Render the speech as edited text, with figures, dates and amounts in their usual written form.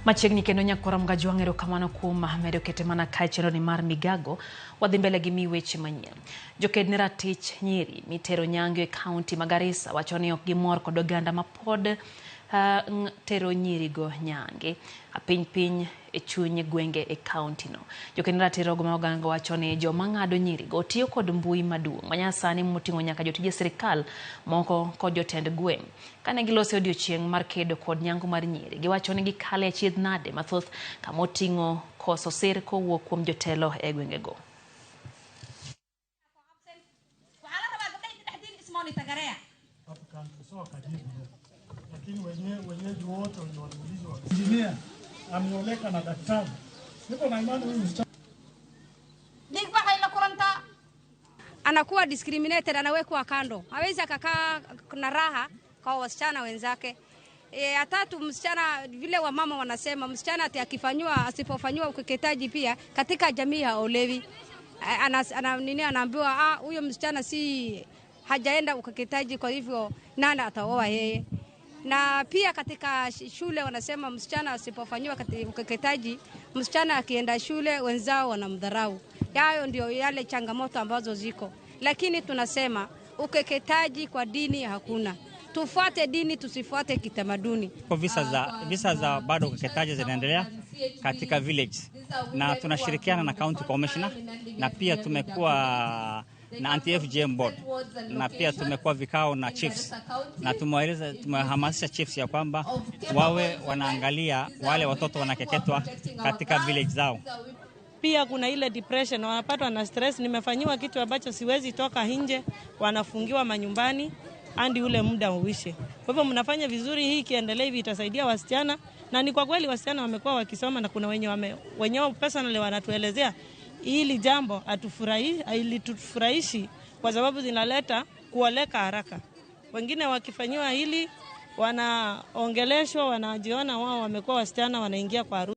Machiegni kendo nyakora mgajwang' erokamano kuom medo kete mana kae chenroni mar Migago. Wadhi mbele gi miyi weche manyien. Joked ne ratich nyiri mitero nyangu e kaunti ma Garissa wacho ni ok gimor kod oganda ma pod tero nyirigo nyange piny e chuny gwenge e kaunti no. Joked ne ratirogo ma oganda wacho ni joma ng'ado nyirigo tiyo kod mbui maduong' manyasani moting'o nyaka jotije sirikal moko kod jotend gweng'. Kane giloso odiochieng' mar kedo kod nyangu mar nyiri, giwacho ni gikale achiedh nade mathoth kama oting'o koso sir kowuok kuom jotelo e gwengego. Ameoleka na daktari. Niko na imani huyu msichana anakuwa discriminated, anawekwa kando. Hawezi akakaa na raha kwa wasichana wenzake. Ya tatu, msichana vile wamama wanasema msichana asipofanywa ukeketaji pia katika jamii haolewi. Anaambiwa huyo msichana si hajaenda ukeketaji, kwa hivyo nani ataoa yeye. Na pia katika shule wanasema msichana asipofanywa ukeketaji, msichana akienda shule wenzao wanamdharau. Hayo ndio yale changamoto ambazo ziko. Lakini tunasema ukeketaji kwa dini hakuna. Tufuate dini, tusifuate kitamaduni. Kwa visa za bado ukeketaji zinaendelea katika village, na tunashirikiana na county commissioner, na pia tumekuwa na anti-FGM board, na pia tumekuwa vikao na chiefs, na tumehamasisha chiefs ya kwamba wawe wanaangalia wale watoto wanakeketwa katika village zao. Pia kuna ile depression, wanapatwa na stress, nimefanyiwa kitu ambacho siwezi toka nje, wanafungiwa manyumbani hadi ule muda uishe. Kwa hivyo mnafanya vizuri, hii kiendelee hivi itasaidia wasichana, na ni kwa kweli wasichana wamekuwa wakisoma, na kuna wenyewe personally wanatuelezea hili jambo hatufurahishi kwa sababu zinaleta kuoleka haraka. Wengine wakifanyiwa hili wanaongeleshwa, wanajiona wao wamekuwa wasichana, wanaingia kwa harusi.